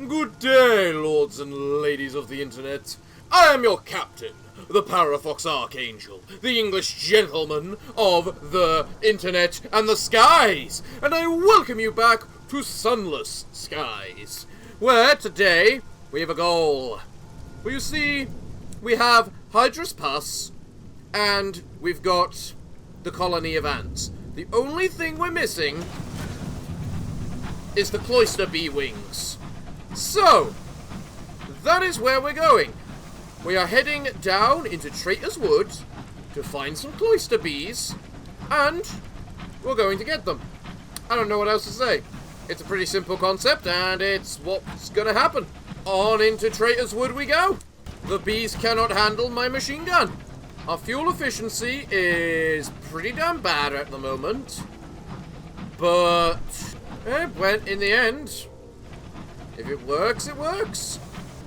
Good day, lords and ladies of the internet. I am your captain, the Parafox Archangel, the English gentleman of the internet and the skies, and I welcome you back to Sunless skies, where today we have a goal. Well, you see, we have Hydra's Pass, and we've got the colony of ants. The only thing we're missing is the cloister bee wings. So, that is where we're going. We are heading down into Traitor's Wood to find some cloister bees, and we're going to get them. I don't know what else to say. It's a pretty simple concept, and it's what's gonna happen. On into Traitor's Wood we go. The bees cannot handle my machine gun. Our fuel efficiency is pretty damn bad at the moment, but it went in the end. If it works, it works.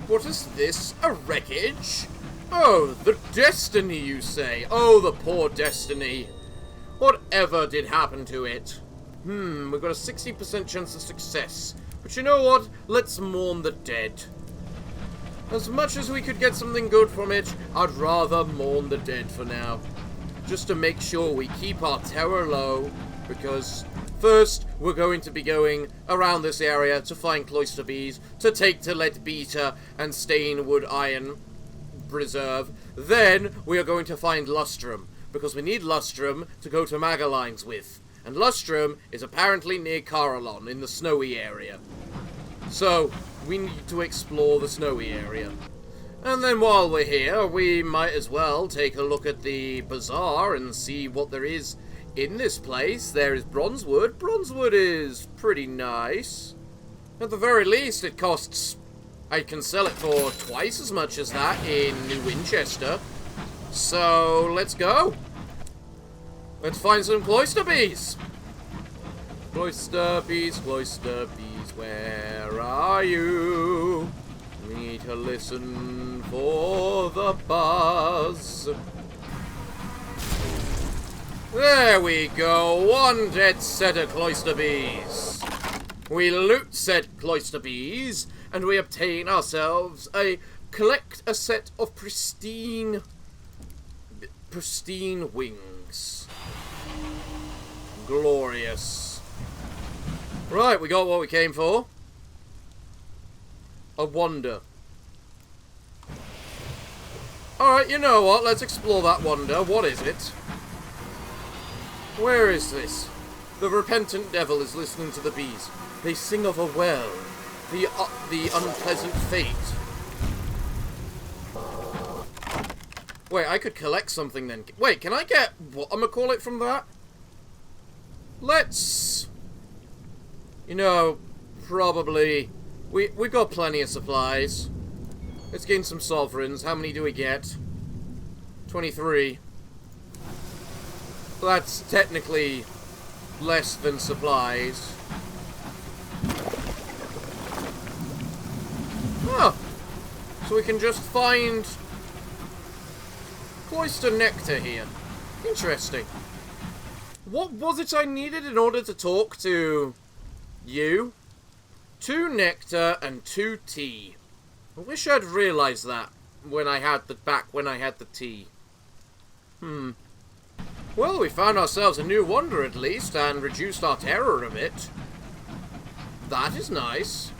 What is this? A wreckage? Oh, the Destiny, you say? Oh, the poor Destiny. Whatever did happen to it? We've got a 60% chance of success. But you know what? Let's mourn the dead. As much as we could get something good from it, I'd rather mourn the dead for now. Just to make sure we keep our terror low, because first, we're going to be going around this area to find cloister bees, to take to Lead Beta and Stainwood Iron Reserve. Then, we are going to find Lustrum, because we need Lustrum to go to Magalines with. And Lustrum is apparently near Carolon, in the snowy area. So, we need to explore the snowy area. And then while we're here, we might as well take a look at the bazaar and see what there is in this place. There is Bronzewood. Bronzewood is pretty nice. At the very least, it costs... I can sell it for twice as much as that in New Winchester. So, let's go. Let's find some cloister bees. Cloister bees, where are you? We need to listen for the buzz. There we go, one dead set of cloister bees. We loot said cloister bees, and we obtain ourselves collect a set of pristine wings. Glorious. Right, we got what we came for. A wonder. Alright, you know what? Let's explore that wonder. What is it? Where is this? The repentant devil is listening to the bees. They sing of a well. The unpleasant fate. Wait, I could collect something then. Wait, can I get what I'm gonna call it from that? Let's... You know, probably... We've got plenty of supplies. Let's gain some sovereigns. How many do we get? 23. Well, that's technically less than supplies. Oh! So we can just find cloister nectar here. Interesting. What was it I needed in order to talk to you? 2 nectar and 2 tea. I wish I'd realized that when I had the tea. Well, we found ourselves a new wonder at least, and reduced our terror a bit. That is nice.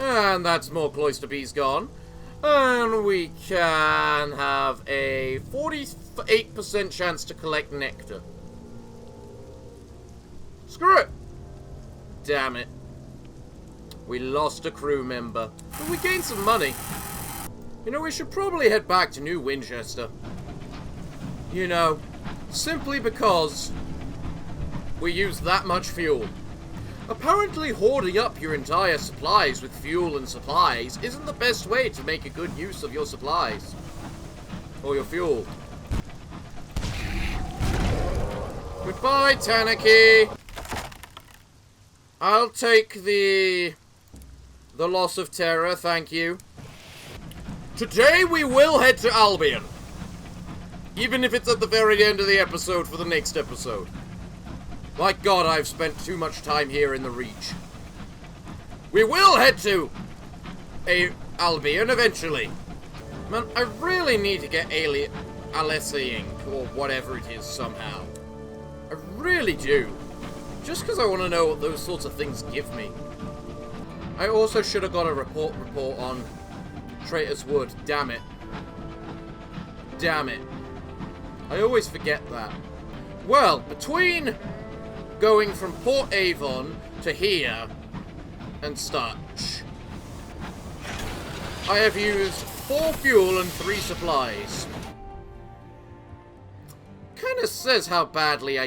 And that's more cloister bees gone. And we can have a 48% chance to collect nectar. Screw it! Damn it. We lost a crew member. But we gained some money. You know, we should probably head back to New Winchester. You know, simply because we use that much fuel. Apparently hoarding up your entire supplies with fuel and supplies isn't the best way to make a good use of your supplies. Or your fuel. Goodbye, Tanuki! I'll take the loss of terror, thank you. Today we will head to Albion. Even if it's at the very end of the episode for the next episode. My god, I've spent too much time here in the Reach. We will head to Albion eventually. Man, I really need to get Alessiing, or whatever it is, somehow. I really do. Just because I want to know what those sorts of things give me. I also should have got a report on Traitor's Wood. Damn it. Damn it. I always forget that. Well, between going from Port Avon to here and such, I have used 4 fuel and 3 supplies. Kind of says how badly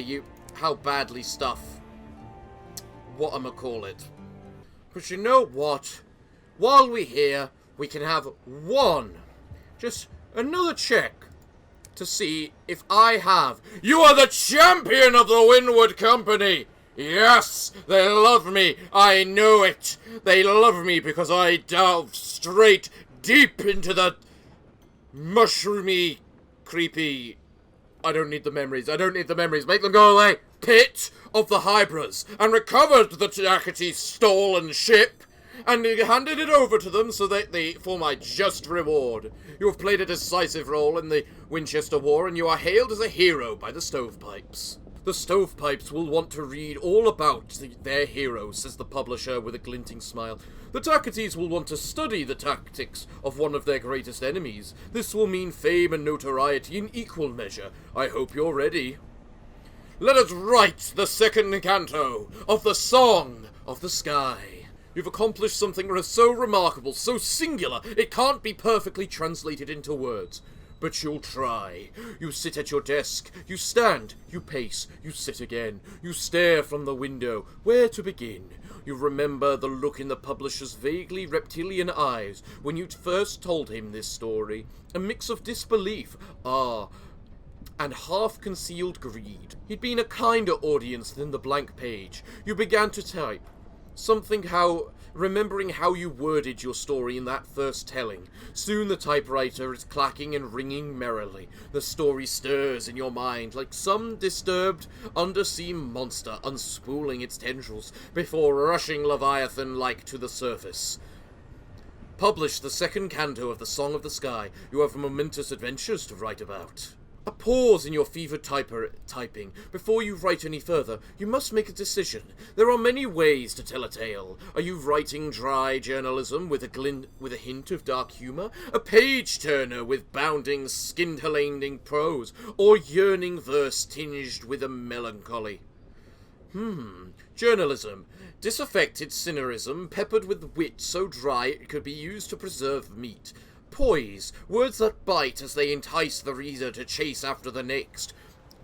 stuff, whatchamacallit. But you know what? While we're here, we can have just another check to see if I have. You are the champion of the Windward Company! Yes! They love me! I know it! They love me because I delve straight deep into the mushroomy, creepy... I don't need the memories. Make them go away! Pit of the Hybras, and recovered the Takity's stolen ship, and handed it over to them so that for my just reward. You have played a decisive role in the Winchester War, and you are hailed as a hero by the Stovepipes. The Stovepipes will want to read all about their heroes, says the publisher with a glinting smile. The Takities will want to study the tactics of one of their greatest enemies. This will mean fame and notoriety in equal measure. I hope you're ready. Let us write the second canto of the Song of the Sky. You've accomplished something so remarkable, so singular, it can't be perfectly translated into words. But you'll try. You sit at your desk, you stand, you pace, you sit again, you stare from the window. Where to begin? You remember the look in the publisher's vaguely reptilian eyes when you first told him this story. A mix of disbelief, and half-concealed greed. He'd been a kinder audience than the blank page. You began to type. Remembering how you worded your story in that first telling. Soon the typewriter is clacking and ringing merrily. The story stirs in your mind like some disturbed undersea monster unspooling its tendrils before rushing Leviathan-like to the surface. Publish the second canto of the Song of the Sky. You have momentous adventures to write about. A pause in your fevered typing. Before you write any further, you must make a decision. There are many ways to tell a tale. Are you writing dry journalism with a hint of dark humour? A page-turner with bounding, skin-landing prose? Or yearning verse tinged with a melancholy? Journalism. Disaffected cynicism, peppered with wit so dry it could be used to preserve meat. Poise, words that bite as they entice the reader to chase after the next.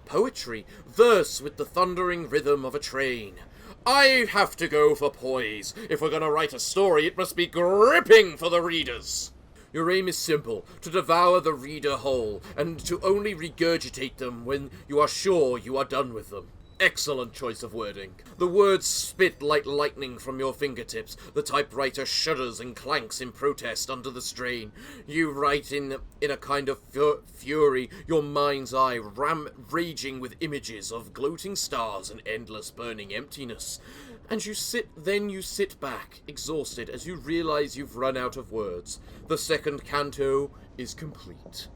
Poetry, verse with the thundering rhythm of a train. I have to go for poise. If we're going to write a story, it must be gripping for the readers. Your aim is simple, to devour the reader whole, and to only regurgitate them when you are sure you are done with them. Excellent choice of wording. The words spit like lightning from your fingertips. The typewriter shudders and clanks in protest under the strain. You write in a kind of fury, your mind's eye raging with images of gloating stars and endless burning emptiness. And you sit back, exhausted, as you realize you've run out of words. The second canto is complete.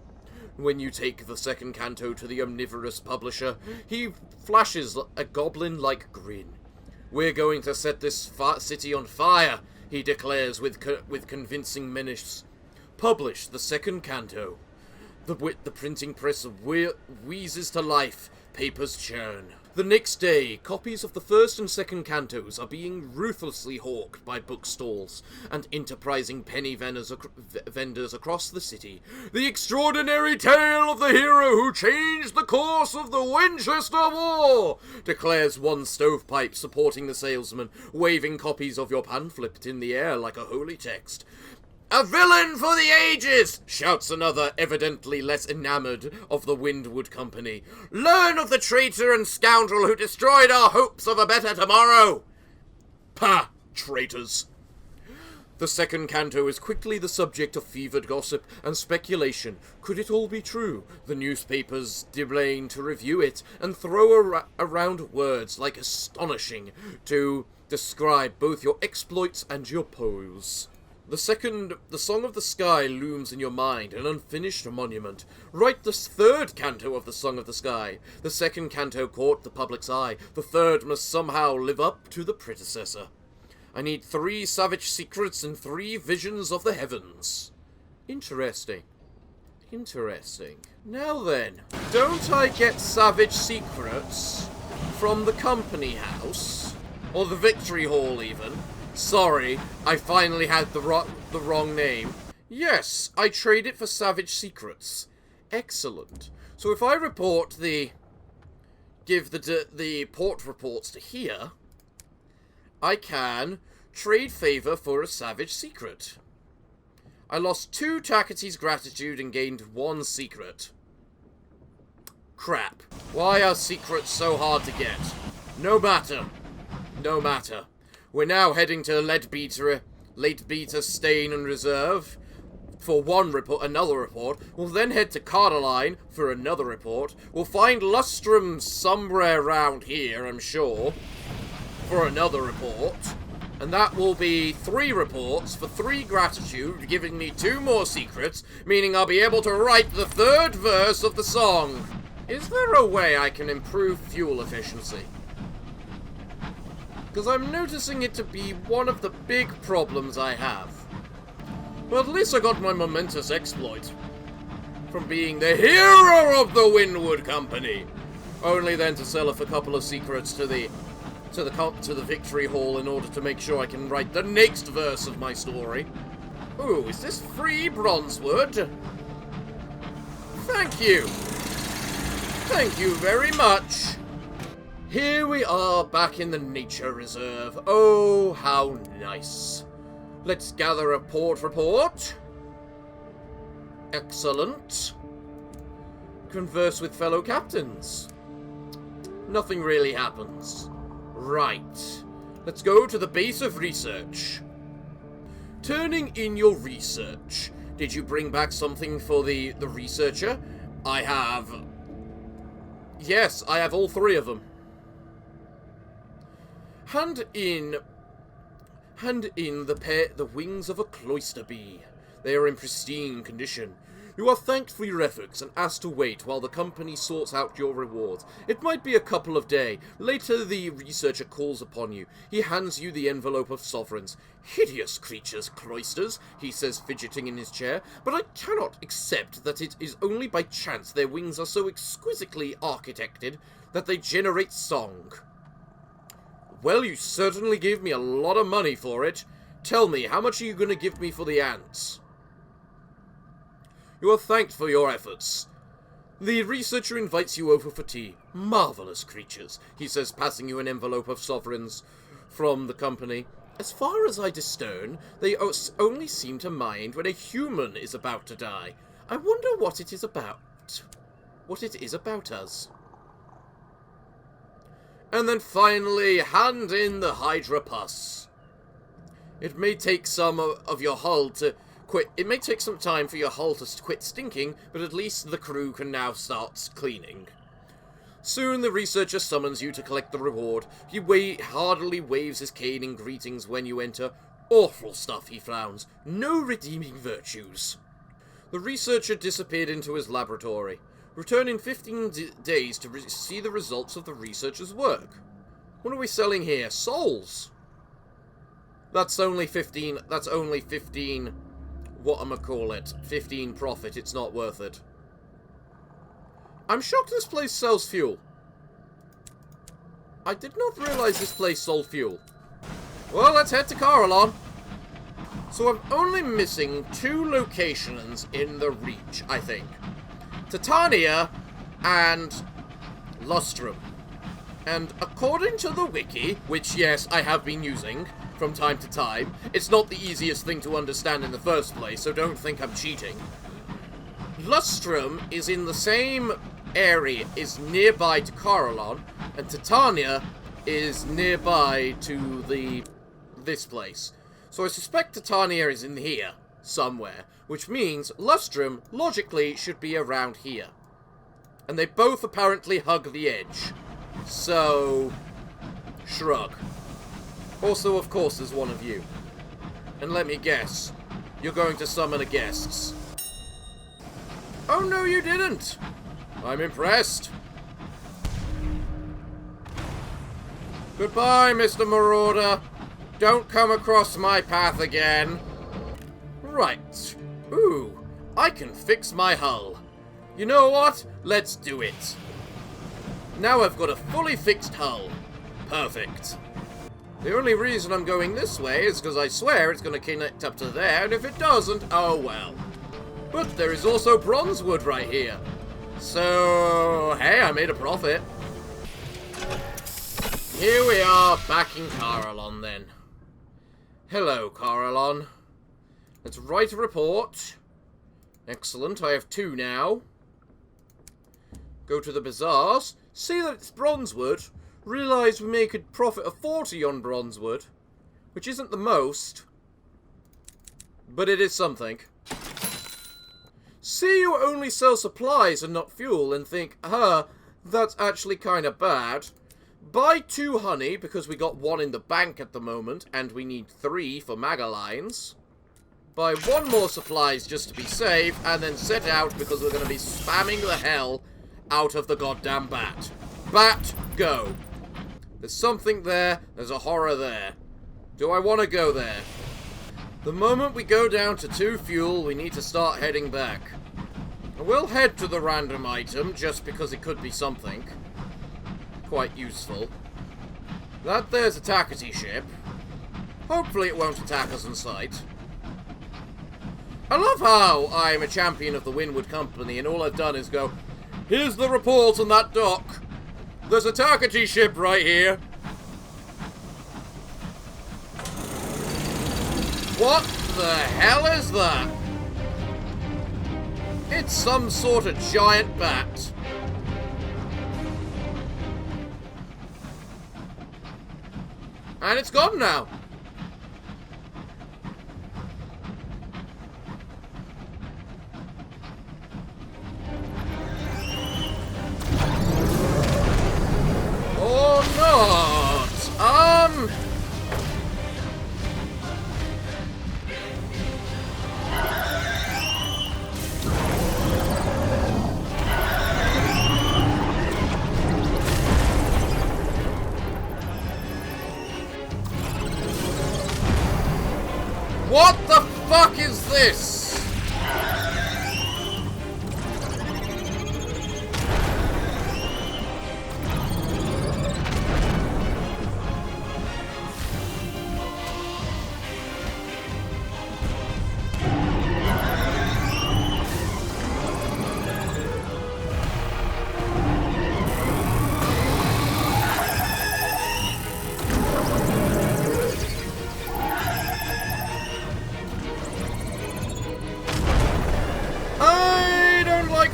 When you take the second canto to the omnivorous publisher, he flashes a goblin-like grin. We're going to set this city on fire, he declares with convincing menace. Publish the second canto. The printing press wheezes to life, papers churn. The next day, copies of the first and second cantos are being ruthlessly hawked by bookstalls and enterprising penny vendors across the city. The extraordinary tale of the hero who changed the course of the Winchester War, declares one stovepipe supporting the salesman, waving copies of your pamphlet in the air like a holy text. A villain for the ages, shouts another, evidently less enamoured of the Windward Company. Learn of the traitor and scoundrel who destroyed our hopes of a better tomorrow. Pah, traitors. The second canto is quickly the subject of fevered gossip and speculation. Could it all be true? The newspapers deign to review it and throw around words like astonishing to describe both your exploits and your pose. The Song of the Sky looms in your mind, an unfinished monument. Write the third canto of the Song of the Sky. The second canto caught the public's eye. The third must somehow live up to the predecessor. I need 3 savage secrets and 3 visions of the heavens. Interesting. Interesting. Now then, don't I get savage secrets from the company house? Or the victory hall, even? Sorry, I finally had the wrong name. Yes, I trade it for savage secrets. Excellent. So if I give the port reports to here, I can trade favor for a savage secret. I lost 2 Takete's gratitude and gained 1 secret. Crap. Why are secrets so hard to get? No matter. No matter. We're now heading to Late Beta Stain and Reserve for another report. We'll then head to Cardoline for another report. We'll find Lustrum somewhere around here, I'm sure, for another report. And that will be 3 reports for 3 gratitude, giving me 2 more secrets, meaning I'll be able to write the 3rd verse of the song. Is there a way I can improve fuel efficiency? Because I'm noticing it to be one of the big problems I have. Well, at least I got my momentous exploit from being the hero of the Windwood Company. Only then to sell off a couple of secrets to the victory hall in order to make sure I can write the next verse of my story. Ooh, is this free bronzewood? Thank you. Thank you very much. Here we are back in the nature reserve. Oh, how nice. Let's gather a port report. Excellent. Converse with fellow captains. Nothing really happens. Right. Let's go to the base of research. Turning in your research. Did you bring back something for the researcher? I have... Yes, I have all 3 of them. Hand in the wings of a cloister bee. They are in pristine condition. You are thanked for your efforts and asked to wait while the company sorts out your rewards. It might be a couple of days. Later the researcher calls upon you. He hands you the envelope of sovereigns. Hideous creatures, cloisters, he says, fidgeting in his chair, but I cannot accept that it is only by chance their wings are so exquisitely architected that they generate song. Well, you certainly gave me a lot of money for it. Tell me, how much are you going to give me for the ants? You are thanked for your efforts. The researcher invites you over for tea. Marvelous creatures, he says, passing you an envelope of sovereigns from the company. As far as I discern, they only seem to mind when a human is about to die. I wonder what it is about. What it is about us. And then finally, hand in the Hydra pus. It may take some of your hull to quit. It may take some time for your hull to quit stinking, but at least the crew can now start cleaning. Soon the researcher summons you to collect the reward. He heartily waves his cane in greetings when you enter. Awful stuff, he frowns. No redeeming virtues. The researcher disappeared into his laboratory. Return in 15 days to see the results of the researcher's work. What are we selling here? Souls! That's only 15... That's only 15... Whatchamacallit. 15 profit. It's not worth it. I'm shocked this place sells fuel. I did not realize this place sold fuel. Well, let's head to Carolon. So I'm only missing 2 locations in the Reach, I think. Titania and Lustrum. And according to the wiki, which, yes, I have been using from time to time, it's not the easiest thing to understand in the first place, so don't think I'm cheating. Lustrum is in the same area, is nearby to Carolon, and Titania is nearby to this place. So I suspect Titania is in here, somewhere, which means Lustrum, logically, should be around here. And they both apparently hug the edge. So, shrug. Also, of course, there's one of you. And let me guess, you're going to summon a guests. Oh, no, you didn't. I'm impressed. Goodbye, Mr. Marauder. Don't come across my path again. Right. Ooh, I can fix my hull. You know what? Let's do it. Now I've got a fully fixed hull. Perfect. The only reason I'm going this way is because I swear it's going to connect up to there, and if it doesn't, oh well. But there is also bronze wood right here. So, hey, I made a profit. Here we are, back in Carillon then. Hello, Carillon. Let's write a report. Excellent, I have 2 now. Go to the bazaars, see that it's bronzewood, realise we make a profit of 40 on bronzewood, which isn't the most, but it is something. See you only sell supplies and not fuel and think, that's actually kind of bad. Buy 2 honey, because we got 1 in the bank at the moment, and we need 3 for Magalines. Buy 1 more supplies just to be safe, and then set out because we're going to be spamming the hell out of the goddamn bat. Bat, go. There's something there, there's a horror there. Do I want to go there? The moment we go down to 2 fuel, we need to start heading back. I will head to the random item, just because it could be something quite useful. That there's a tackety ship. Hopefully it won't attack us in sight. I love how I'm a champion of the Windward Company and all I've done is go, here's the report on that dock. There's a tackety ship right here. What the hell is that? It's some sort of giant bat. And it's gone now. Or not. What the fuck is this?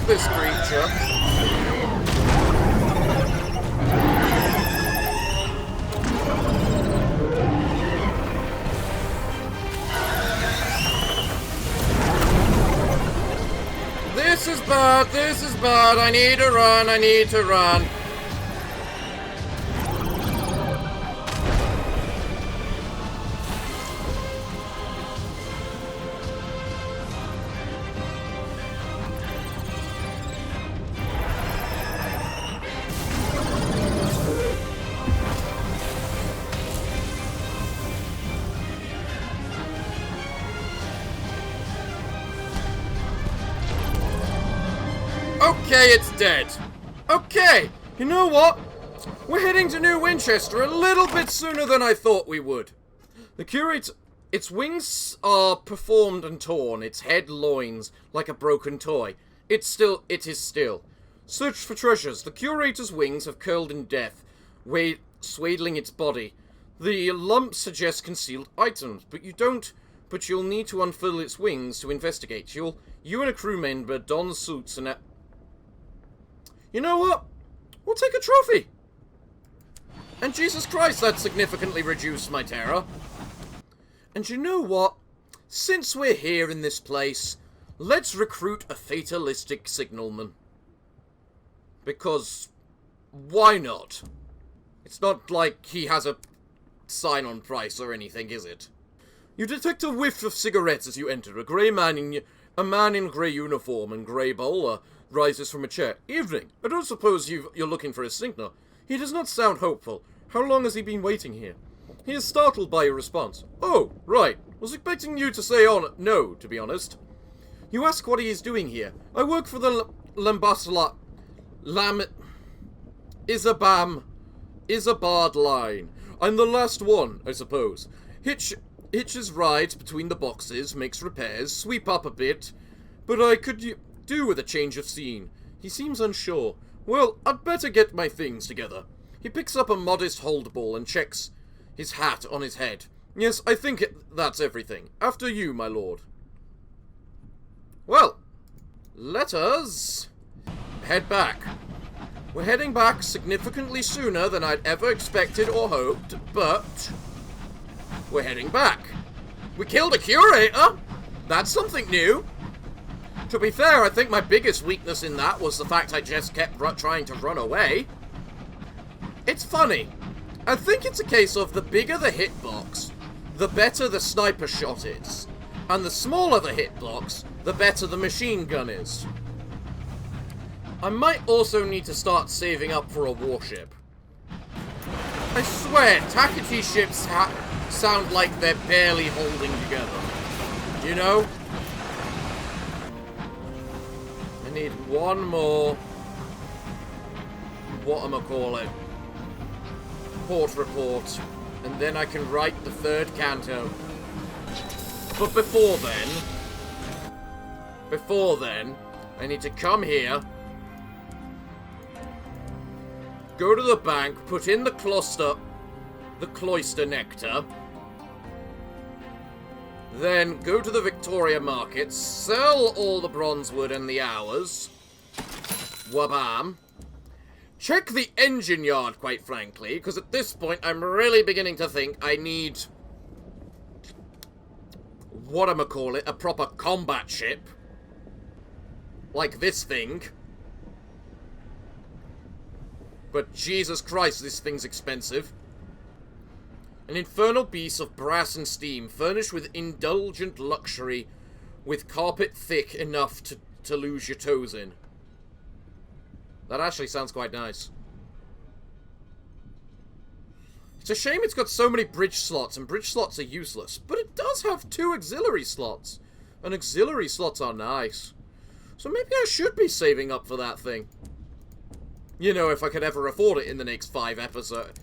This creature. This is bad, this is bad. I need to run, I need to run. Okay, it's dead. Okay, you know what? We're heading to New Winchester a little bit sooner than I thought we would. The curator... Its wings are performed and torn, its head loins like a broken toy. It is still. Search for treasures. The curator's wings have curled in death, swaddling its body. The lumps suggest concealed items, but you'll need to unfurl its wings to investigate. You and a crew member don suits and... You know what? We'll take a trophy. And Jesus Christ, that significantly reduced my terror. And you know what? Since we're here in this place, let's recruit a fatalistic signalman. Because, why not? It's not like he has a sign-on price or anything, is it? You detect a whiff of cigarettes as you enter. A man in grey uniform and grey bowler rises from a chair. Evening. I don't suppose you're looking for a signal. He does not sound hopeful. How long has he been waiting here? He is startled by your response. Oh, right. Was expecting you to say no, to be honest. You ask what he is doing here. I work for the Isabard line. I'm the last one, I suppose. Hitches rides between the boxes, makes repairs, sweep up a bit. But I could do with a change of scene. He seems unsure. Well, I'd better get my things together. He picks up a modest hold ball and checks his hat on his head. Yes, I think that's everything. After you, my lord. Well, let us head back. We're heading back significantly sooner than I'd ever expected or hoped, but we're heading back. We killed a curator! That's something new. To be fair, I think my biggest weakness in that was the fact I just kept trying to run away. It's funny. I think it's a case of the bigger the hitbox, the better the sniper shot is. And the smaller the hitbox, the better the machine gun is. I might also need to start saving up for a warship. I swear, Takati ships sound like they're barely holding together. You know? I need one more... whatchamacallit. Port report. And then I can write the third canto. But before then, I need to come here, go to the bank, put in the cloister nectar, then go to the Victoria Market, sell all the bronzewood and the hours, wabam, check the engine yard, quite frankly, because at this point I'm really beginning to think I need... a proper combat ship. Like this thing. But Jesus Christ, this thing's expensive. An infernal beast of brass and steam, furnished with indulgent luxury, with carpet thick enough to lose your toes in. That actually sounds quite nice. It's a shame it's got so many bridge slots, and bridge slots are useless. But it does have 2 auxiliary slots. And auxiliary slots are nice. So maybe I should be saving up for that thing. You know, if I could ever afford it in the next 5 episodes.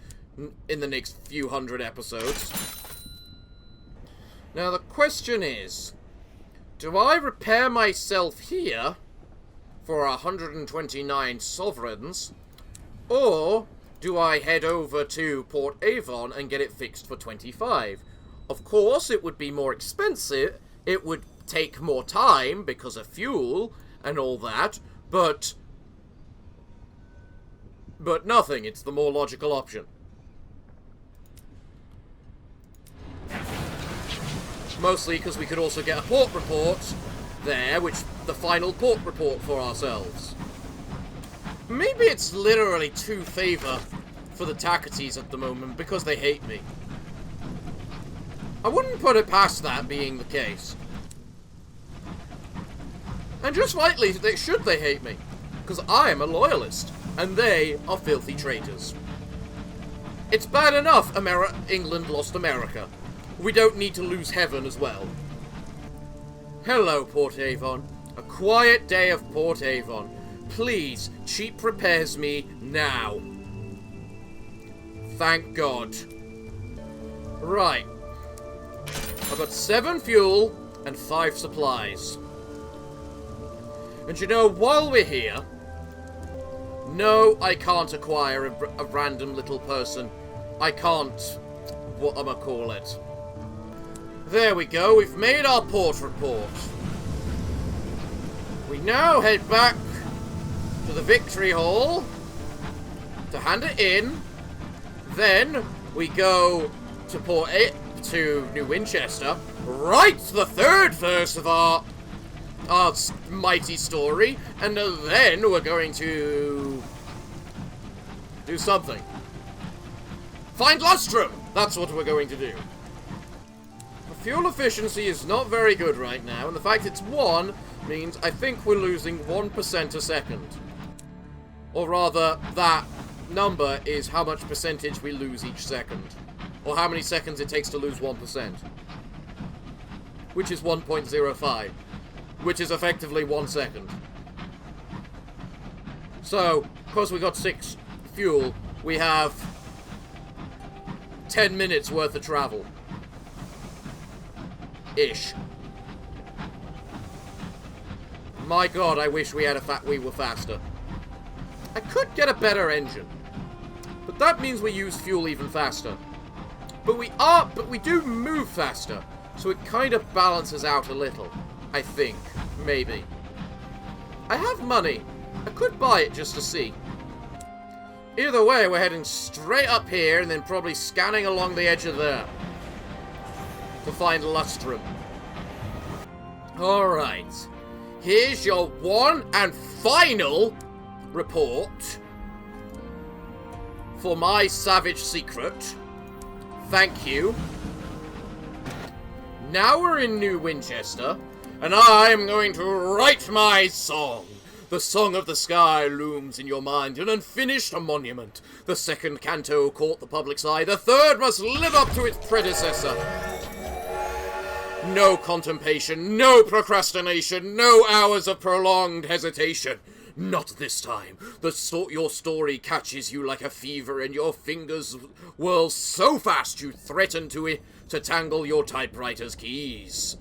In the next few hundred episodes. Now the question is, do I repair myself here for 129 sovereigns, or do I head over to Port Avon and get it fixed for 25? Of course, it would be more expensive, it would take more time because of fuel and all that, but nothing, it's the more logical option. Mostly because we could also get a port report there, the final port report for ourselves. Maybe it's literally 2 favor for the Takatis at the moment because they hate me. I wouldn't put it past that being the case. And just rightly, should they hate me? Because I am a loyalist, and they are filthy traitors. It's bad enough England lost America. We don't need to lose heaven as well. Hello, Port Avon. A quiet day of Port Avon. Please, cheap repairs me now. Thank God. Right. I've got 7 fuel and 5 supplies. And you know, while we're here... No, I can't acquire a random little person. I can't... whatchamacallit. There we go, we've made our port report. We now head back to the Victory Hall to hand it in. Then we go to to New Winchester, write the third verse of our mighty story, and then we're going to do something. Find Lustrum! That's what we're going to do. The fuel efficiency is not very good right now, and the fact it's 1 means I think we're losing 1% a second. Or rather, that number is how much percentage we lose each second. Or how many seconds it takes to lose 1%. Which is 1.05. Which is effectively 1 second. So, because we got 6 fuel, we have 10 minutes worth of travel. Ish. My god, I wish we were faster. I could get a better engine. But that means we use fuel even faster. But we do move faster. So it kind of balances out a little. I think. Maybe. I have money. I could buy it just to see. Either way, we're heading straight up here and then probably scanning along the edge of there. To find Lustrum. Alright. Here's your one and final report for my savage secret. Thank you. Now we're in New Winchester, and I'm going to write my song. The song of the sky looms in your mind, an unfinished monument. The second canto caught the public's eye. The third must live up to its predecessor. No contemplation, no procrastination, no hours of prolonged hesitation. Not this time. Your story catches you like a fever, and your fingers whirl so fast you threaten to tangle your typewriter's keys.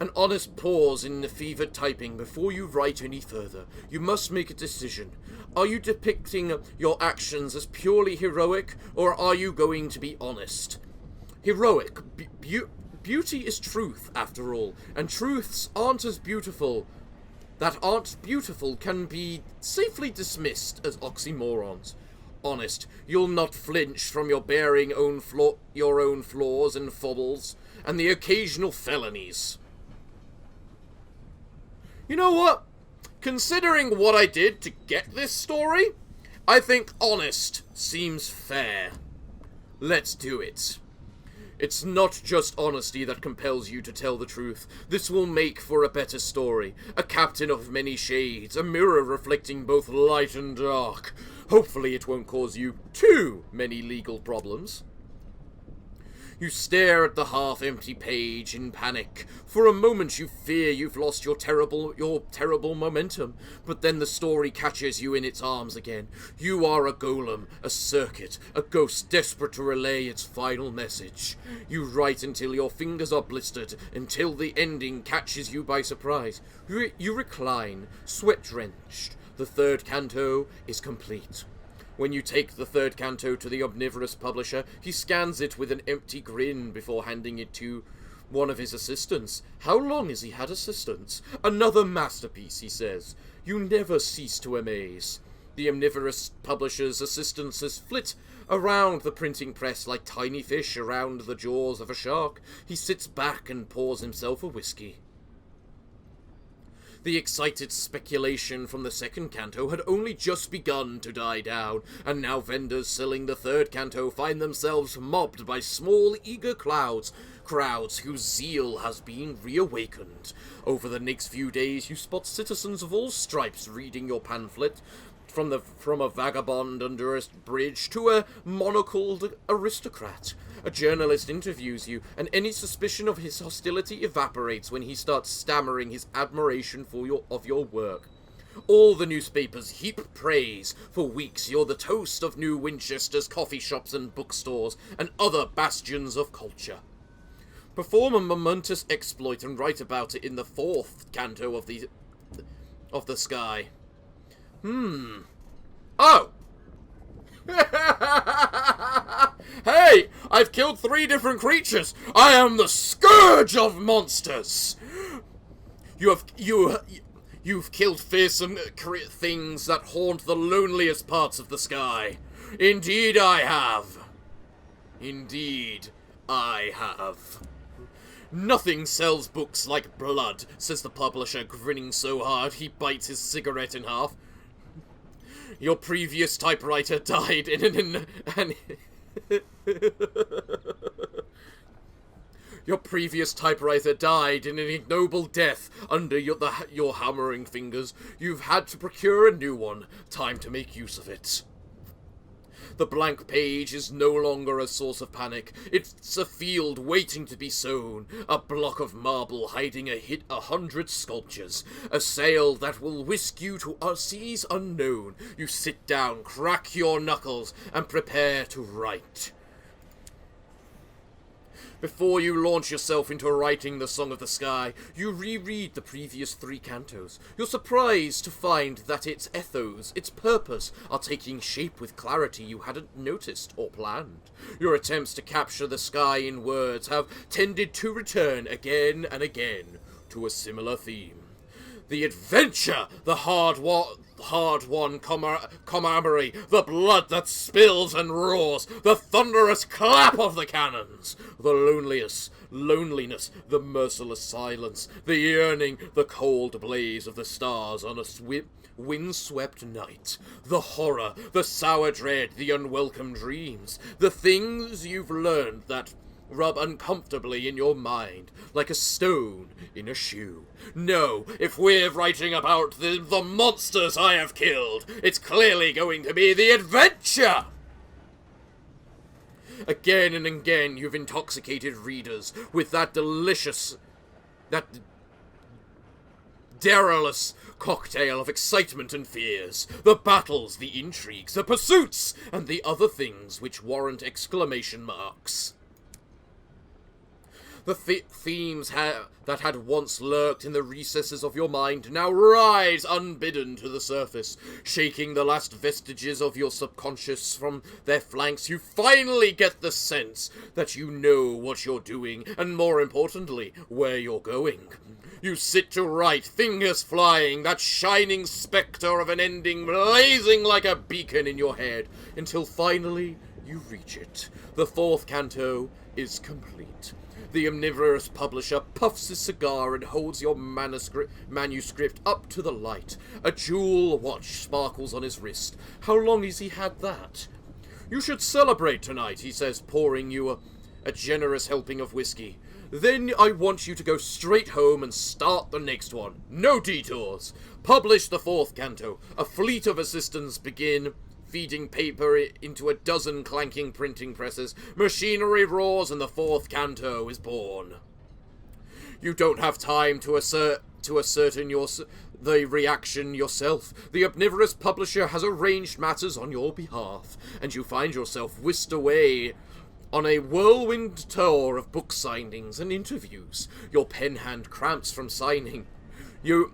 An honest pause in the fevered typing before you write any further. You must make a decision. Are you depicting your actions as purely heroic, or are you going to be honest? Heroic. Beauty is truth, after all, and truths aren't beautiful can be safely dismissed as oxymorons. Honest, you'll not flinch from your bearing your own flaws and foibles, and the occasional felonies. You know what? Considering what I did to get this story, I think honest seems fair. Let's do it. It's not just honesty that compels you to tell the truth. This will make for a better story. A captain of many shades, a mirror reflecting both light and dark. Hopefully it won't cause you too many legal problems. You stare at the half-empty page in panic. For a moment you fear you've lost your terrible momentum, but then the story catches you in its arms again. You are a golem, a circuit, a ghost desperate to relay its final message. You write until your fingers are blistered, until the ending catches you by surprise. You recline, sweat-drenched. The third canto is complete. When you take the third canto to the omnivorous publisher, he scans it with an empty grin before handing it to one of his assistants. How long has he had assistants? Another masterpiece, he says. You never cease to amaze. The omnivorous publisher's assistants flit around the printing press like tiny fish around the jaws of a shark. He sits back and pours himself a whiskey. The excited speculation from the second canto had only just begun to die down, and now vendors selling the third canto find themselves mobbed by small, eager crowds whose zeal has been reawakened. Over the next few days, you spot citizens of all stripes reading your pamphlet, from a vagabond under a bridge to a monocled aristocrat. A journalist interviews you, and any suspicion of his hostility evaporates when he starts stammering his admiration of your work. All the newspapers heap praise. For weeks you're the toast of New Winchester's coffee shops and bookstores, and other bastions of culture. Perform a momentous exploit and write about it in the fourth canto of the sky. Oh! Hey! I've killed 3 different creatures! I am the Scourge of monsters! You've killed fearsome things that haunt the loneliest parts of the sky. Indeed I have. Indeed I have. Nothing sells books like blood, says the publisher, grinning so hard he bites his cigarette in half. Your previous typewriter died in Your previous typewriter died in an ignoble death under your hammering fingers. You've had to procure a new one. Time to make use of it. The blank page is no longer a source of panic. It's a field waiting to be sown, a block of marble hiding 100 sculptures, a sail that will whisk you to seas unknown. You sit down, crack your knuckles, and prepare to write. Before you launch yourself into writing the Song of the Sky, you reread the previous 3 cantos. You're surprised to find that its ethos, its purpose, are taking shape with clarity you hadn't noticed or planned. Your attempts to capture the sky in words have tended to return again and again to a similar theme. The adventure, the hard-won camaraderie, the blood that spills and roars, the thunderous clap of the cannons, the loneliness, the merciless silence, the yearning, the cold blaze of the stars on a wind-swept night, the horror, the sour dread, the unwelcome dreams, the things you've learned that rub uncomfortably in your mind, like a stone in a shoe. No, if we're writing about the monsters I have killed, it's clearly going to be the adventure! Again and again you've intoxicated readers with that garrulous cocktail of excitement and fears, the battles, the intrigues, the pursuits, and the other things which warrant exclamation marks. The themes that had once lurked in the recesses of your mind now rise unbidden to the surface, shaking the last vestiges of your subconscious from their flanks. You finally get the sense that you know what you're doing, and more importantly, where you're going. You sit to write, fingers flying, that shining spectre of an ending blazing like a beacon in your head, until finally you reach it. The 4th canto is complete. The omnivorous publisher puffs his cigar and holds your manuscript up to the light. A jewel watch sparkles on his wrist. How long has he had that? You should celebrate tonight, he says, pouring you a generous helping of whiskey. Then I want you to go straight home and start the next one. No detours. Publish the 4th canto. A fleet of assistants begin feeding paper into a dozen clanking printing presses. Machinery roars and the 4th canto is born. You don't have time to ascertain the reaction yourself. The omnivorous publisher has arranged matters on your behalf, and you find yourself whisked away on a whirlwind tour of book signings and interviews. Your pen hand cramps from signing. You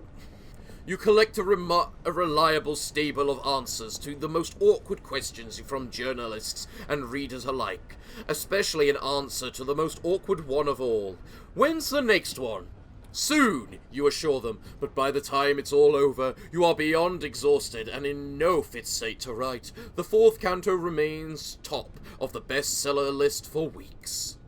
collect a reliable stable of answers to the most awkward questions from journalists and readers alike, especially an answer to the most awkward one of all. When's the next one? Soon, you assure them, but by the time it's all over, you are beyond exhausted and in no fit state to write. The 4th canto remains top of the bestseller list for weeks.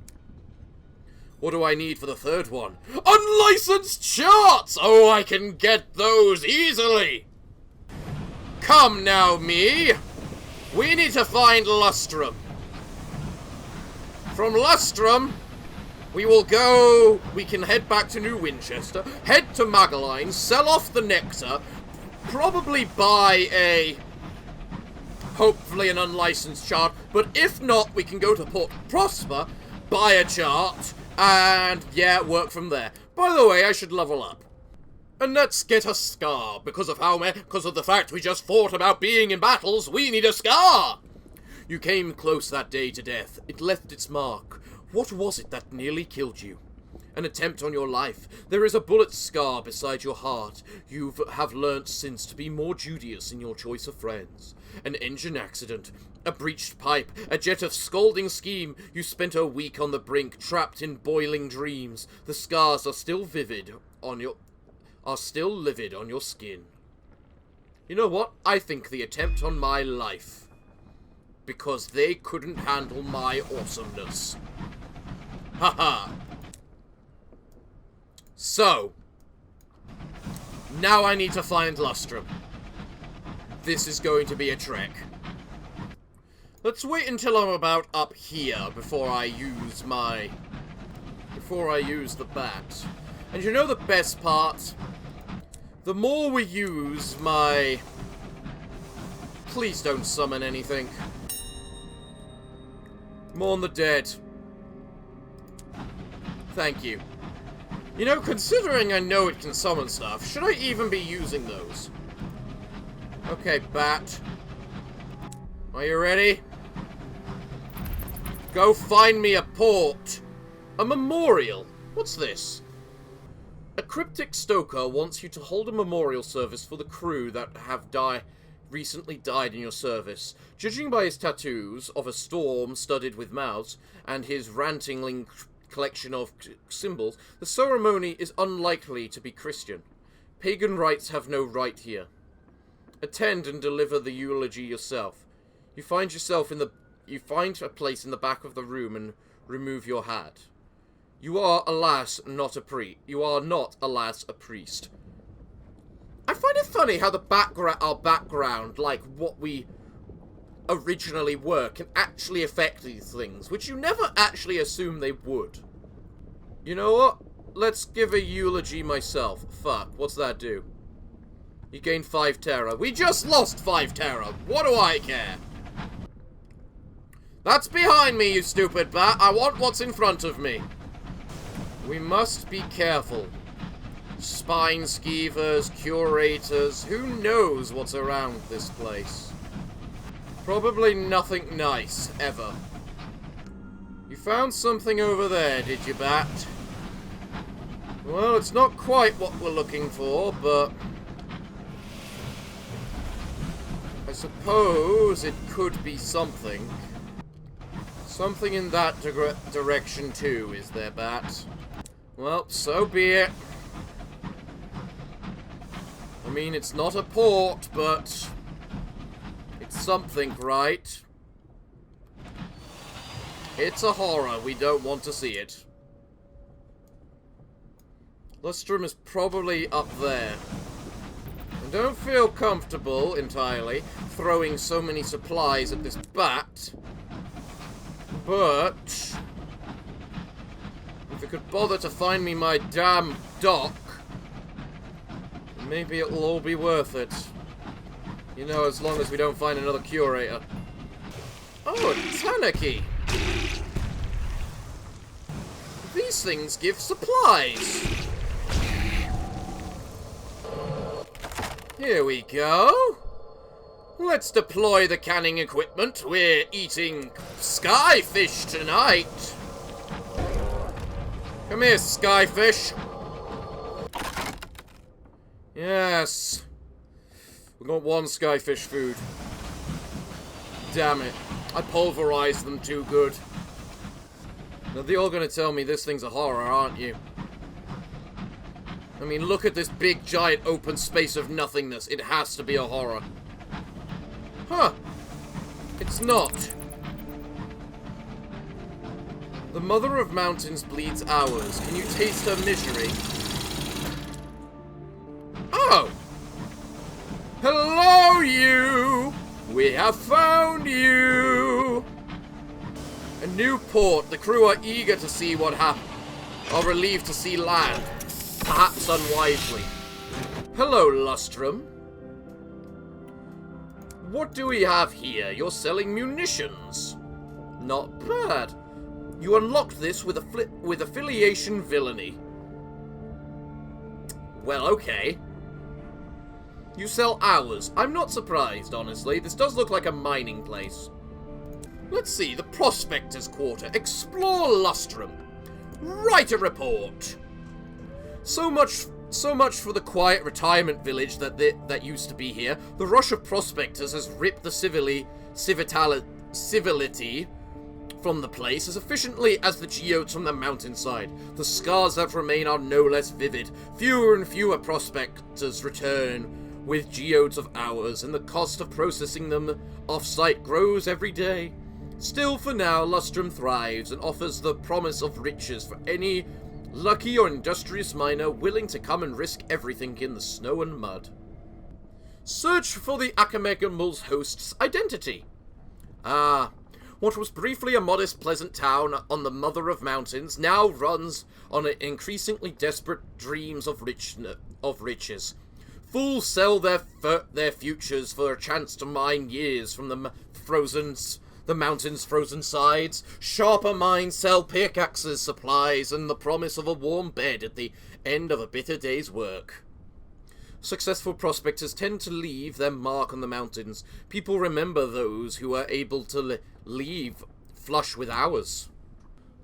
What do I need for the 3rd one? Unlicensed charts! Oh, I can get those easily! Come now, me! We need to find Lustrum. From Lustrum, we can head back to New Winchester, head to Mageline, sell off the nectar, probably buy hopefully an unlicensed chart, but if not, we can go to Port Prosper, buy a chart, and, yeah, work from there. By the way, I should level up. And let's get a scar, because of the fact we just fought about being in battles, we need a scar! You came close that day to death. It left its mark. What was it that nearly killed you? An attempt on your life. There is a bullet scar beside your heart. You have learnt since to be more judicious in your choice of friends. An engine accident. A breached pipe, a jet of scalding steam. You spent a week on the brink, trapped in boiling dreams. The scars are still livid on your skin. You know what? I think the attempt on my life. Because they couldn't handle my awesomeness. Haha. So, now I need to find Lustrum. This is going to be a trek. Let's wait until I'm about up here before I use the bat. And you know the best part? The more we use my... Please don't summon anything. Mourn the dead. Thank you. You know, considering I know it can summon stuff, should I even be using those? Okay, bat. Are you ready? Go find me a port. A memorial. What's this? A cryptic stoker wants you to hold a memorial service for the crew that have recently died in your service. Judging by his tattoos of a storm studded with mouths and his ranting collection of symbols, the ceremony is unlikely to be Christian. Pagan rites have no right here. Attend and deliver the eulogy yourself. You find a place in the back of the room and remove your hat. You are, alas, not a priest. You are not, alas, a priest. I find it funny how our background, like what we originally were, can actually affect these things, which you never actually assume they would. You know what? Let's give a eulogy myself. Fuck, what's that do? You gain 5 terror. We just lost 5 terror. What do I care? That's behind me, you stupid bat. I want what's in front of me. We must be careful. Spine skeevers, curators, who knows what's around this place? Probably nothing nice, ever. You found something over there, did you, bat? Well, it's not quite what we're looking for, but... I suppose it could be something. Something in that direction too, is there, bat? Well, so be it. I mean, it's not a port, but... it's something, right? It's a horror. We don't want to see it. Lustrum is probably up there. I don't feel comfortable, entirely, throwing so many supplies at this bat. But... if it could bother to find me my damn dock, maybe it'll all be worth it. You know, as long as we don't find another curator. Oh, a Tanuki! These things give supplies! Here we go! Let's deploy the canning equipment. We're eating skyfish tonight! Come here, skyfish! Yes! We got 1 skyfish food. Damn it. I pulverized them too good. Now, you're gonna tell me this thing's a horror, aren't you? I mean, look at this big, giant, open space of nothingness. It has to be a horror. Huh. It's not. The Mother of Mountains bleeds ours. Can you taste her misery? Oh! Hello, you! We have found you! A new port. The crew are eager to see what happened. Are relieved to see land. Perhaps unwisely. Hello, Lustrum. What do we have here? You're selling munitions. Not bad. You unlocked this with affiliation villainy. Well, okay. You sell hours. I'm not surprised, honestly. This does look like a mining place. Let's see. The Prospector's Quarter. Explore Lustrum. Write a report. So much for the quiet retirement village that used to be here. The rush of prospectors has ripped the civility from the place as efficiently as the geodes from the mountainside. The scars that remain are no less vivid. Fewer and fewer prospectors return with geodes of hours, and the cost of processing them off-site grows every day. Still, for now, Lustrum thrives and offers the promise of riches for any lucky or industrious miner willing to come and risk everything in the snow and mud. Search for the Achamegamul's host's identity. What was briefly a modest, pleasant town on the mother of mountains now runs on an increasingly desperate dreams of riches. Fools sell their futures for a chance to mine years from the mountain's frozen sides. Sharper minds sell pickaxes, supplies, and the promise of a warm bed at the end of a bitter day's work. Successful prospectors tend to leave their mark on the mountains. People remember those who are able to leave flush with hours.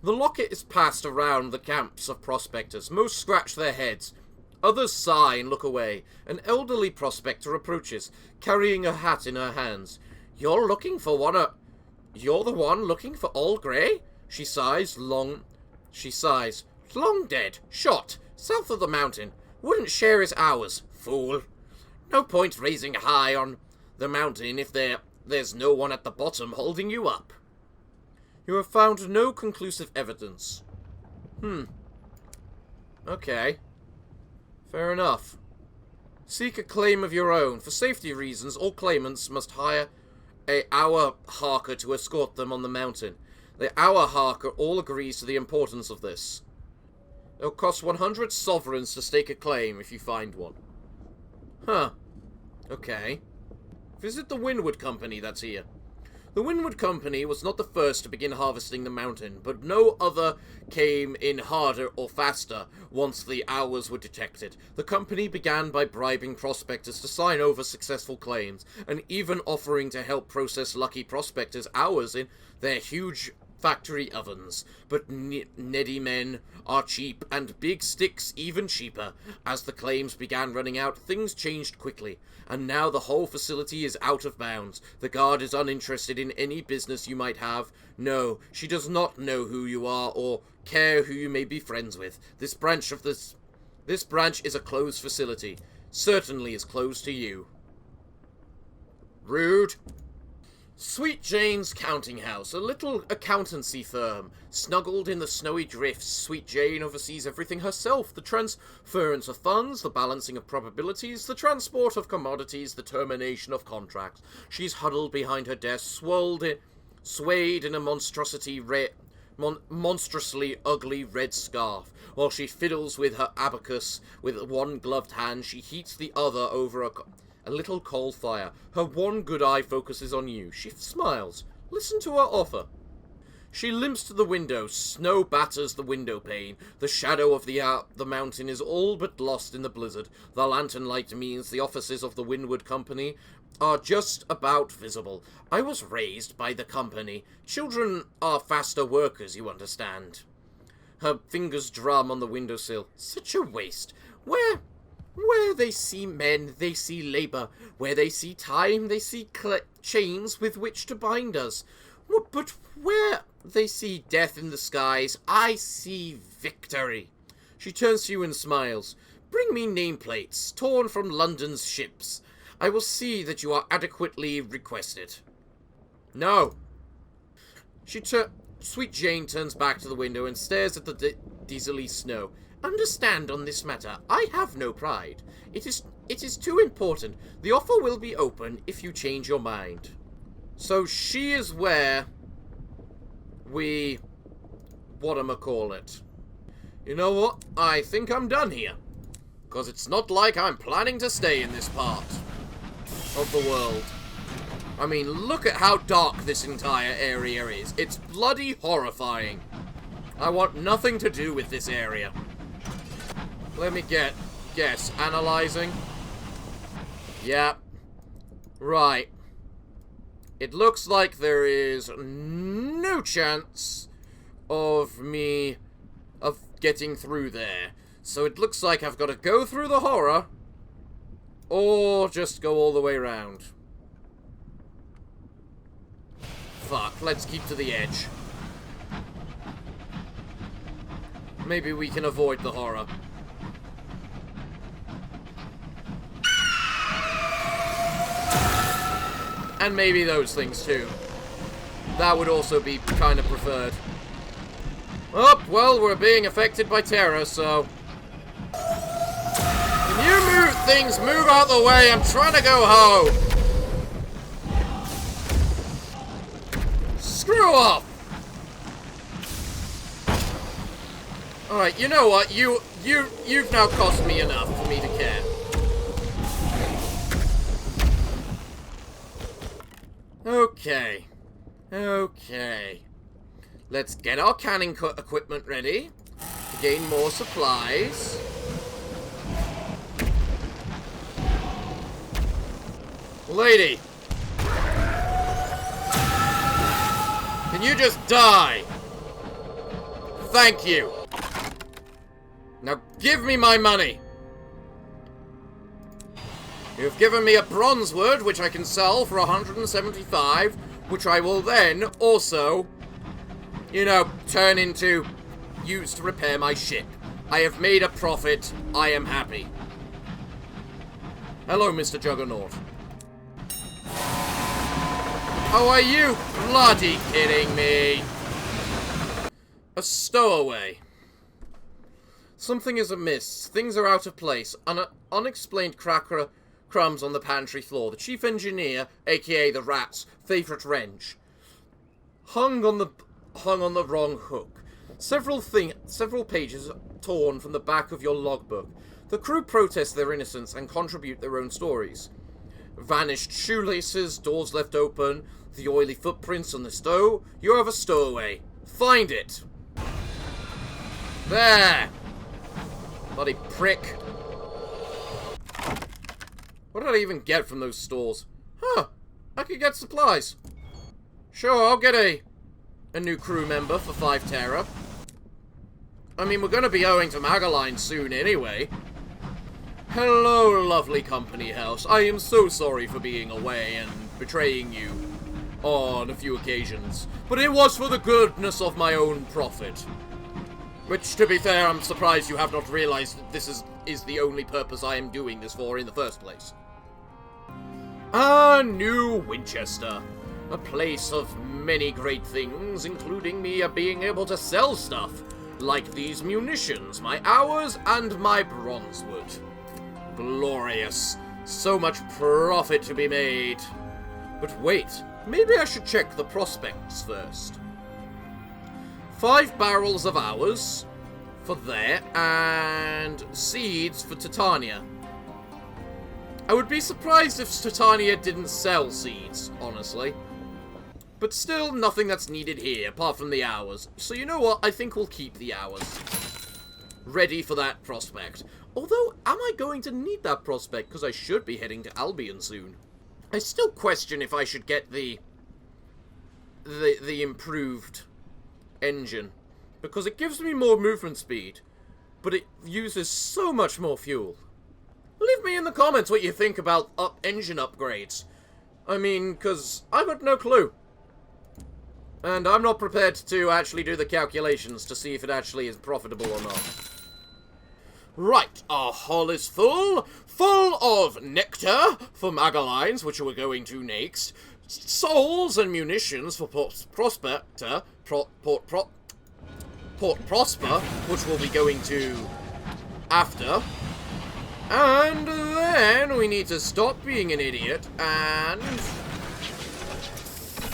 The locket is passed around the camps of prospectors. Most scratch their heads. Others sigh and look away. An elderly prospector approaches, carrying a hat in her hands. You're the one looking for All Grey? She sighs. Long dead. Shot. South of the mountain. Wouldn't share his hours. Fool. No point raising high on the mountain if there's no one at the bottom holding you up. You have found no conclusive evidence. Okay. Fair enough. Seek a claim of your own. For safety reasons, all claimants must hire an hour harker to escort them on the mountain. The hour harker all agrees to the importance of this. It'll cost 100 sovereigns to stake a claim if you find one. Huh. Okay. Visit the Windward Company that's here. The Windward Company was not the first to begin harvesting the mountain, but no other came in harder or faster once the hours were detected. The company began by bribing prospectors to sign over successful claims, and even offering to help process lucky prospectors' hours in their huge factory ovens. But needy men are cheap, and big sticks even cheaper. As the claims began running out, things changed quickly, and now the whole facility is out of bounds. The guard is uninterested in any business you might have. No, she does not know who you are or care who you may be friends with. This branch is a closed facility. Certainly is closed to you. Rude. Sweet Jane's Counting House, a little accountancy firm. Snuggled in the snowy drifts, Sweet Jane oversees everything herself. The transference of funds, the balancing of probabilities, the transport of commodities, the termination of contracts. She's huddled behind her desk, swayed in a monstrously ugly red scarf. While she fiddles with her abacus with one gloved hand, she heats the other over a little coal fire. Her one good eye focuses on you. She smiles. Listen to her offer. She limps to the window. Snow batters the window pane. The shadow of the mountain is all but lost in the blizzard. The lantern light means the offices of the Windward Company are just about visible. I was raised by the company. Children are faster workers, you understand. Her fingers drum on the windowsill. Such a waste. Where they see men, they see labor. Where they see time, they see chains with which to bind us. But where they see death in the skies, I see victory. She turns to you and smiles. Bring me nameplates, torn from London's ships. I will see that you are adequately requested. No. Sweet Jane turns back to the window and stares at the diesely snow. Understand on this matter, I have no pride. It is too important. The offer will be open if you change your mind. So she is where we whatchamacallit. You know what? I think I'm done here. Because it's not like I'm planning to stay in this part of the world. I mean, look at how dark this entire area is. It's bloody horrifying. I want nothing to do with this area. Let me guess. Analyzing. Yeah. Right. It looks like there is no chance of getting through there. So it looks like I've got to go through the horror, or just go all the way around. Fuck, let's keep to the edge. Maybe we can avoid the horror. And maybe those things too. that would also be kind of preferred. Oh, well, we're being affected by terror, so... Can you move things? Move out the way. I'm trying to go home. Screw off. Alright, you know what? You've now cost me enough for me to care. Okay. Okay. Let's get our canning equipment ready to gain more supplies. Lady! Can you just die? Thank you. Now give me my money. You've given me a bronze wood, which I can sell for 175, which I will then also, you know, turn into, use to repair my ship. I have made a profit. I am happy. Hello, Mr. Juggernaut. Oh, are you bloody kidding me? A stowaway. Something is amiss. Things are out of place. Unexplained crumbs on the pantry floor. The chief engineer, aka the rat's favourite wrench, hung on the wrong hook. Several pages torn from the back of your logbook. The crew protest their innocence and contribute their own stories. Vanished shoelaces, doors left open, the oily footprints on the stove. You have a stowaway. Find it. There. Bloody prick. What did I even get from those stores? Huh. I could get supplies. Sure, I'll get a new crew member for 5 Terra. I mean, we're going to be owing to Magaline soon anyway. Hello, lovely company house. I am so sorry for being away and betraying you on a few occasions. But it was for the goodness of my own profit. Which, to be fair, I'm surprised you have not realized that this is the only purpose I am doing this for in the first place. A New Winchester. A place of many great things, including me being able to sell stuff. Like these munitions, my hours, and my bronzewood. Glorious. So much profit to be made. But wait, maybe I should check the prospects first. 5 barrels of hours for there, and seeds for Titania. I would be surprised if Titania didn't sell seeds, honestly. But still, nothing that's needed here, apart from the hours. So you know what? I think we'll keep the hours. Ready for that prospect. Although, am I going to need that prospect? Because I should be heading to Albion soon. I still question if I should get the improved engine. Because it gives me more movement speed. But it uses so much more fuel. Leave me in the comments what you think about engine upgrades. I mean, because I've got no clue. And I'm not prepared to actually do the calculations to see if it actually is profitable or not. Right, our hull is full of nectar for Magalines, which we're going to next, souls and munitions for Port Prosper, which we'll be going to after, and then we need to stop being an idiot and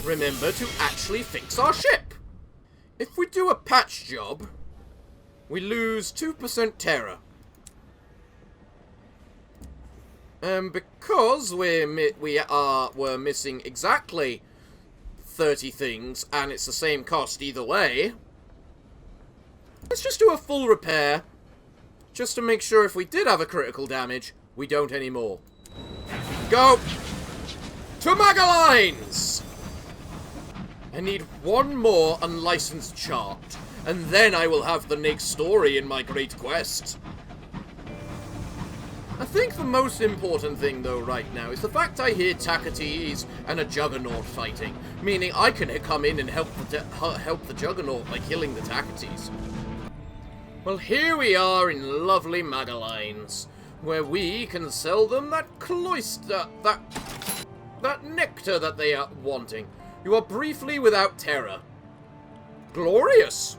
remember to actually fix our ship. If we do a patch job, we lose 2% terror. Because we're missing exactly 30 things, and it's the same cost either way, let's just do a full repair, just to make sure if we did have a critical damage, we don't anymore. Go! To Magalines! I need one more unlicensed chart, and then I will have the next story in my great quest. I think the most important thing, though, right now, is the fact I hear Tacites and a Juggernaut fighting, meaning I can come in and help the Juggernaut by killing the Tacites. Well, here we are in lovely Magalines, where we can sell them that cloister, that nectar that they are wanting. You are briefly without terror. Glorious!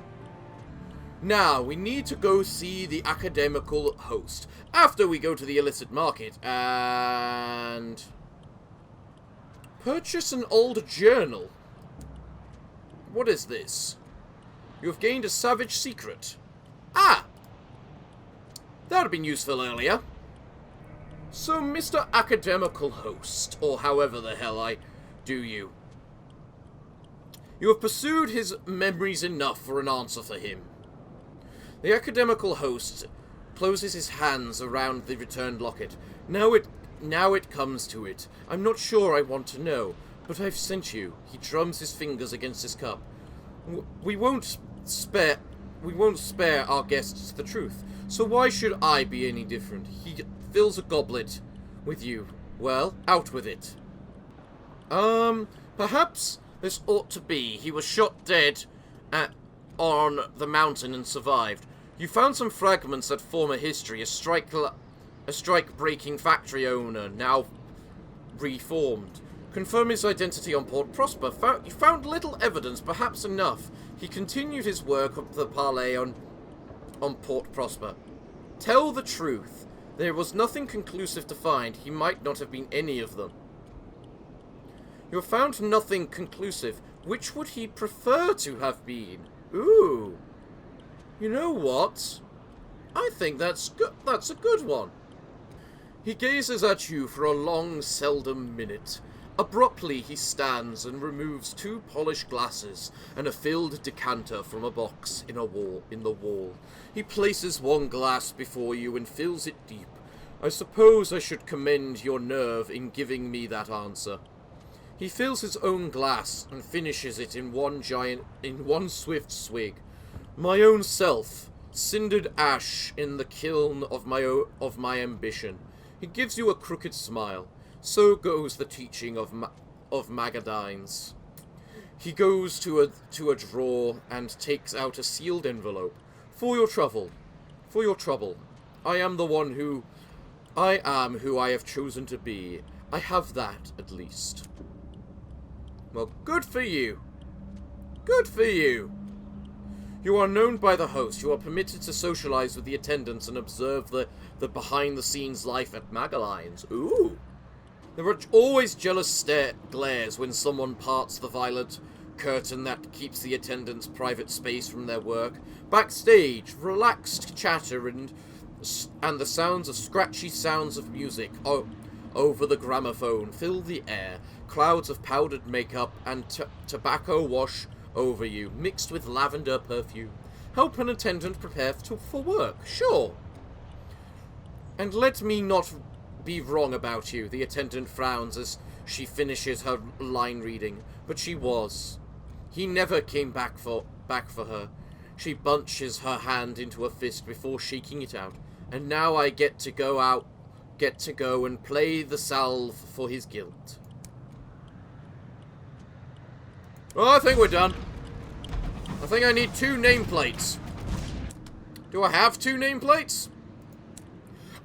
Now, we need to go see the academical host. After we go to the illicit market and purchase an old journal. What is this? You have gained a savage secret. Ah! That would have been useful earlier. So, Mr. Academical Host, or however the hell I do you. You have pursued his memories enough for an answer for him. The Academical Host closes his hands around the returned locket. Now it comes to it. I'm not sure I want to know, but I've sent you. He drums his fingers against his cup. We won't spare our guests the truth. So why should I be any different? He fills a goblet with you. Well, out with it. Perhaps this ought to be. He was shot dead on the mountain and survived. You found some fragments that form a history. A strike-breaking factory owner, now reformed. Confirm his identity on Port Prosper. You found little evidence, perhaps enough. He continued his work of the parley on Port Prosper. Tell the truth. There was nothing conclusive to find. He might not have been any of them. You have found nothing conclusive. Which would he prefer to have been? Ooh. You know what? I think that's a good one. He gazes at you for a long, seldom minute. Abruptly he stands and removes 2 polished glasses and a filled decanter from a box in the wall. He places one glass before you and fills it deep. I suppose I should commend your nerve in giving me that answer. He fills his own glass and finishes it in one swift swig. My own self, cindered ash in the kiln of my ambition. He gives you a crooked smile. So goes the teaching of Magadines. He goes to a drawer and takes out a sealed envelope. For your trouble. I am who I have chosen to be. I have that, at least. Well, good for you. Good for you. You are known by the host. You are permitted to socialize with the attendants and observe the behind-the-scenes life at Magalines. Ooh. There are always jealous glares when someone parts the violet curtain that keeps the attendants' private space from their work. Backstage, relaxed chatter and the scratchy sounds of music over the gramophone fill the air. Clouds of powdered makeup and tobacco wash over you, mixed with lavender perfume. Help an attendant prepare for work, sure. And let me not be wrong about you. The attendant frowns as she finishes her line reading, but she was. He never came back for her. She bunches her hand into a fist before shaking it out. And now I get to go and play the salve for his guilt. Well, I think we're done. I think I need 2 nameplates. Do I have 2 nameplates?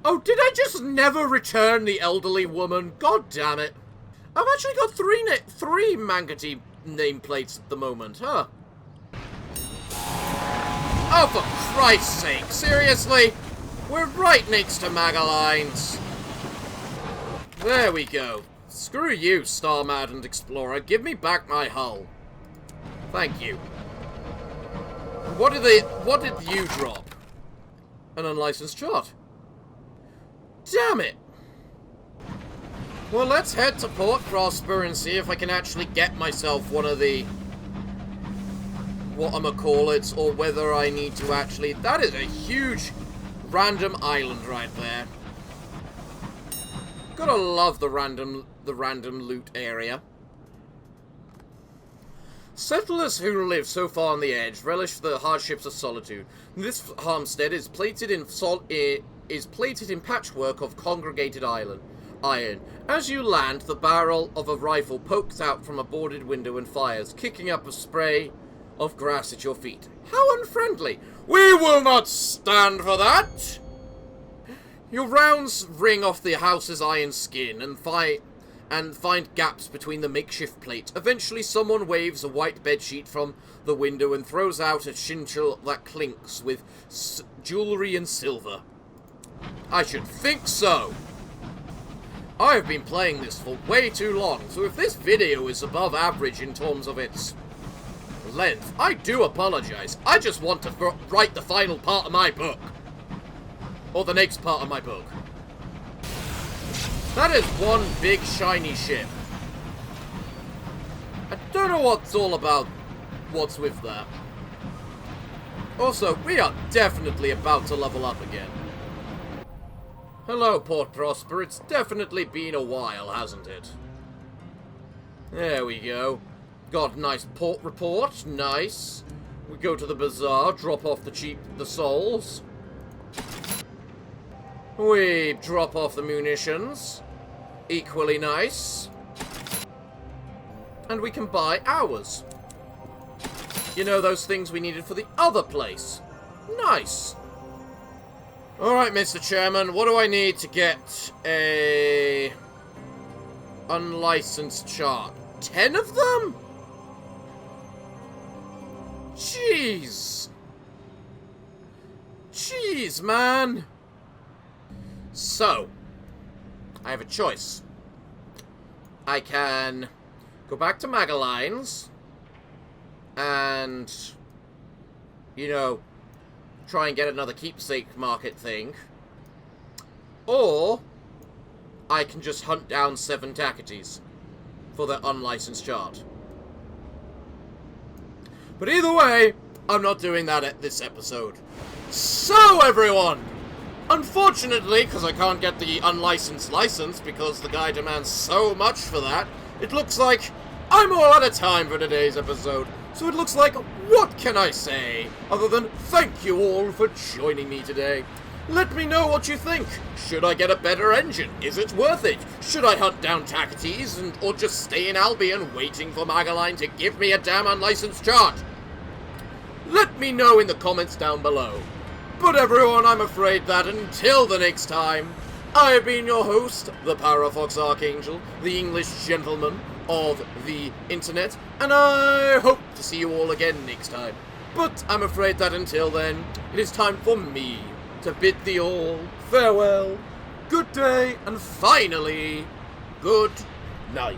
Oh, did I just never return the elderly woman? God damn it. I've actually got 3 Mangati nameplates at the moment, huh? Oh, for Christ's sake, seriously? We're right next to Magalines. There we go. Screw you, star-maddened explorer. Give me back my hull. Thank you. What did you drop? An unlicensed chart. Damn it! Well, let's head to Port Prosper and see if I can actually get myself one of the whatchamacallits, or whether I need to actually... That is a huge random island right there. Gotta love the random loot area. Settlers who live so far on the edge relish the hardships of solitude. This homestead is plated in patchwork of congregated iron. As you land, the barrel of a rifle pokes out from a boarded window and fires, kicking up a spray of grass at your feet. How unfriendly! We will not stand for that! Your rounds ring off the house's iron skin, and find gaps between the makeshift plate. Eventually someone waves a white bedsheet from the window and throws out a chinchil that clinks with jewellery and silver. I should think so. I have been playing this for way too long, so if this video is above average in terms of its length, I do apologize. I just want to write the final part of my book. Or the next part of my book. That is one big shiny ship. I don't know what's all about what's with that. Also, we are definitely about to level up again. Hello, Port Prosper. It's definitely been a while, hasn't it? There we go. Got a nice port report. Nice. We go to the bazaar, drop off the souls. We drop off the munitions. Equally nice. And we can buy ours. You know, those things we needed for the other place. Nice. Alright, Mr. Chairman, what do I need to get a unlicensed chart? 10 of them? Jeez. Jeez, man. So, I have a choice. I can go back to Magaline's and, you know, try and get another keepsake market thing. Or I can just hunt down 7 Tacities for their unlicensed chart. But either way, I'm not doing that at this episode. So, everyone! Unfortunately, because I can't get the unlicensed license because the guy demands so much for that, it looks like I'm all out of time for today's episode. So it looks like, what can I say other than thank you all for joining me today. Let me know what you think. Should I get a better engine? Is it worth it? Should I hunt down Tacities or just stay in Albion waiting for Magaline to give me a damn unlicensed chart? Let me know in the comments down below. But everyone, I'm afraid that until the next time, I have been your host, the Parafox Archangel, the English gentleman of the internet, and I hope to see you all again next time. But I'm afraid that until then, it is time for me to bid thee all farewell, good day, and finally, good night.